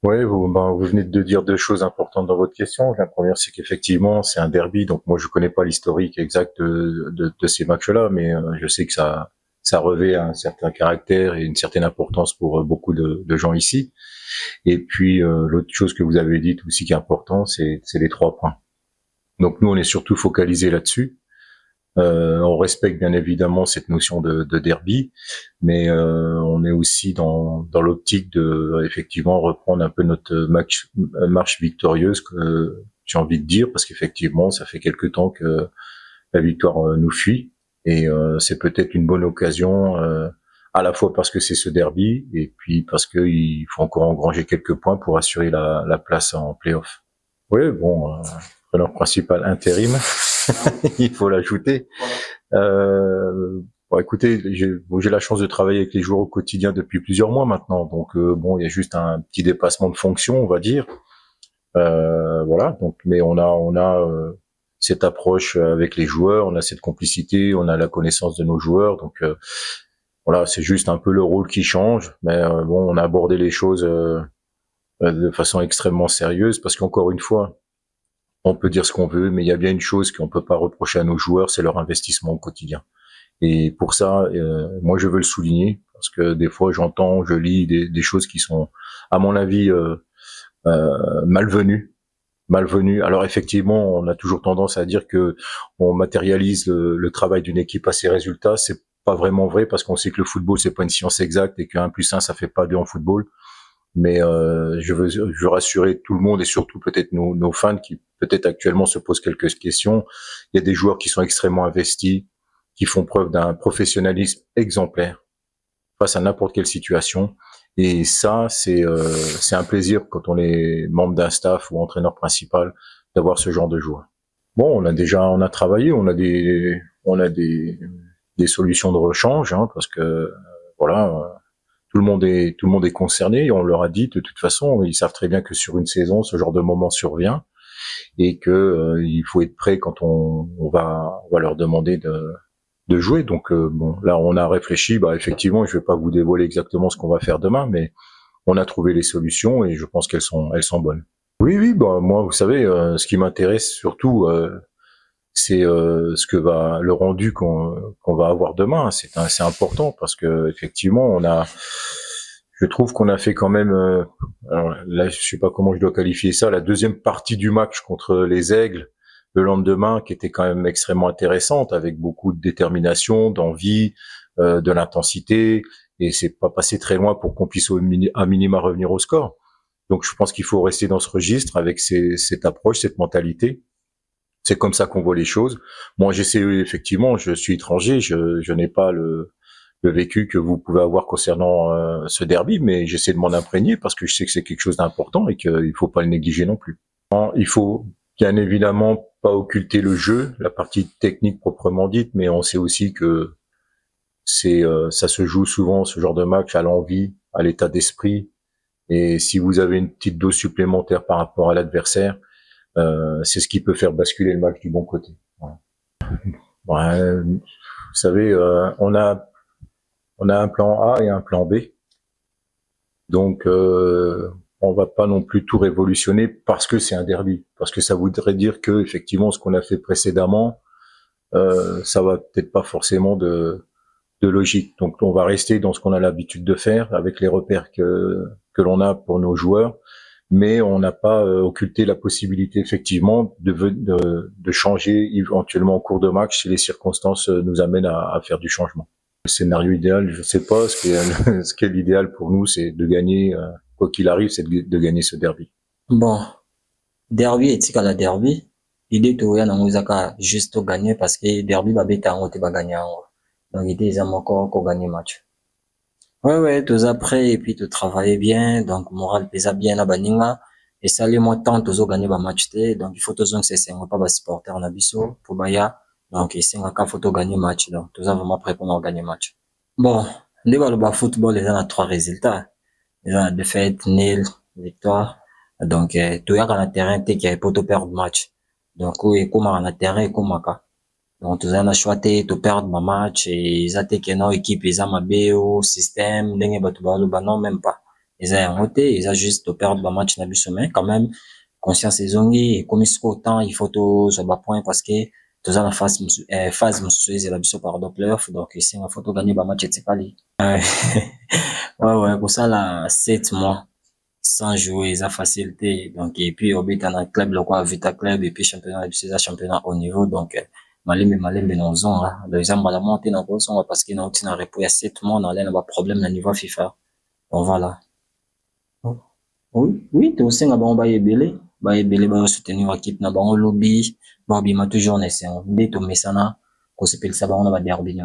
Ouais, vous venez de dire deux choses importantes dans votre question. La première, c'est qu'effectivement, c'est un derby. Donc moi, je connais pas l'historique exact de ces matchs-là, mais je sais que ça revêt un certain caractère et une certaine importance pour beaucoup de gens ici. Et puis l'autre chose que vous avez dit aussi qui est important, c'est les 3 points. Donc nous, on est surtout focalisé là-dessus. On respecte bien évidemment cette notion de derby, mais on est aussi dans l'optique de effectivement reprendre un peu notre marche victorieuse, que j'ai envie de dire, parce qu'effectivement, ça fait quelque temps que la victoire nous fuit, et c'est peut-être une bonne occasion, à la fois parce que c'est ce derby, et puis parce qu'il faut encore engranger quelques points pour assurer la place en play-off. Oui, bon, entraîneur principal intérim, il faut l'ajouter. Bon, écoutez, j'ai la chance de travailler avec les joueurs au quotidien depuis plusieurs mois maintenant, donc bon, il y a juste un petit dépassement de fonction, on va dire. Voilà. Donc, mais on a cette approche avec les joueurs, on a cette complicité, on a la connaissance de nos joueurs, donc voilà, c'est juste un peu le rôle qui change, mais bon, on a abordé les choses de façon extrêmement sérieuse, parce qu'encore une fois, on peut dire ce qu'on veut, mais il y a bien une chose qu'on peut pas reprocher à nos joueurs, c'est leur investissement au quotidien. Et pour ça, moi, je veux le souligner parce que des fois, j'entends, je lis des choses qui sont, à mon avis, malvenues. Malvenues. Alors effectivement, on a toujours tendance à dire que on matérialise le travail d'une équipe à ses résultats. C'est pas vraiment vrai parce qu'on sait que le football c'est pas une science exacte et que 1 plus 1 ça fait pas 2 en football. Mais je veux rassurer tout le monde et surtout peut-être nos fans qui peut-être actuellement se posent quelques questions. Il y a des joueurs qui sont extrêmement investis, qui font preuve d'un professionnalisme exemplaire face à n'importe quelle situation. Et ça, c'est un plaisir quand on est membre d'un staff ou entraîneur principal d'avoir ce genre de joueurs. Bon, on a travaillé, on a des solutions de rechange, hein, parce que voilà, tout le monde est concerné. Et on leur a dit de toute façon, ils savent très bien que sur une saison, ce genre de moment survient et que il faut être prêt quand on va leur demander de jouer. Donc bon, là on a réfléchi. Bah effectivement, je vais pas vous dévoiler exactement ce qu'on va faire demain, mais on a trouvé les solutions et je pense qu'elles sont bonnes. Oui, oui. Bah moi, vous savez, ce qui m'intéresse surtout, c'est ce que va le rendu qu'on va avoir demain. C'est important parce que effectivement, je trouve qu'on a fait quand même. Alors là, je sais pas comment je dois qualifier ça. La deuxième partie du match contre les Aigles le lendemain, qui était quand même extrêmement intéressante, avec beaucoup de détermination, d'envie, de l'intensité, et c'est pas passé très loin pour qu'on puisse à minima revenir au score. Donc je pense qu'il faut rester dans ce registre avec cette approche, cette mentalité. C'est comme ça qu'on voit les choses. Moi, j'essaie effectivement, je suis étranger, je n'ai pas le vécu que vous pouvez avoir concernant ce derby, mais j'essaie de m'en imprégner parce que je sais que c'est quelque chose d'important et qu'il faut pas le négliger non plus. Il faut bien évidemment pas occulter le jeu, la partie technique proprement dite, mais on sait aussi que ça se joue souvent ce genre de match à l'envie, à l'état d'esprit, et si vous avez une petite dose supplémentaire par rapport à l'adversaire, c'est ce qui peut faire basculer le match du bon côté. Voilà. Ouais, vous savez, on a un plan A et un plan B, donc on va pas non plus tout révolutionner parce que c'est un derby, parce que ça voudrait dire que effectivement ce qu'on a fait précédemment, ça va peut-être pas forcément de logique. Donc on va rester dans ce qu'on a l'habitude de faire avec les repères que l'on a pour nos joueurs, mais on n'a pas occulté la possibilité effectivement de changer éventuellement en cours de match si les circonstances nous amènent à faire du changement. Le scénario idéal, je sais pas. Ce qui est l'idéal pour nous, c'est de gagner, quoi qu'il arrive, c'est de gagner ce derby. Bon, derby etika la derby. Idée to ya nango ezaka juste to gagner parce que derby ba beta yango te ba gagner yango. Donc idée eza moko ko gagner match. Ouais, ouais, toza prêt et puis to travailler bien. Donc moral pesa bien na baninga. Et ça les moi tant tozo gagner ba match te. Donc il faut tozo c'est pas ba supporter na biso pour baya. Donc il s'en ka faut to gagner match. Donc toza vraiment prêt pour gagner match. Bon, les ba football les a 3 résultats. Les a défaite, nil, victoire. Donc toyaka na terrain te qui pour to perdre match. Donc oui, comme na terrain et comme donc toza na choix te to perdre ma match et eza te que non équipe eza mabe au système ndenge bato baloba non même pas. ils ont voté, ils ont juste perdre le match dans le sommet. Quand même, conscience ezongi, et comme il se autant, il faut tout sur le point parce que tous en phase, phase, c'est la biseau par playoff, donc ici, il faut tout gagner le match, c'est pas lui. Ouais, pour ça, là, 7 mois sans jouer, ils ont facilité. Donc, et puis, au but, dans le club, le quoi, Vita Club, et puis championnat, c'est championnat au niveau, donc, malembe na ozon, hein. Donc, ils ont mal monté dans le son, parce qu'ils ont aussi un repos, il y a 7 mois, on a un problème au niveau FIFA. Donc, voilà. Oui, tu aussi, on va yebele, ba soutenir l'équipe, na bango lobby, ba bima toujours, on essaie, on dit, tout, mais ça, na, qu'on s'appelle ça, on va derby,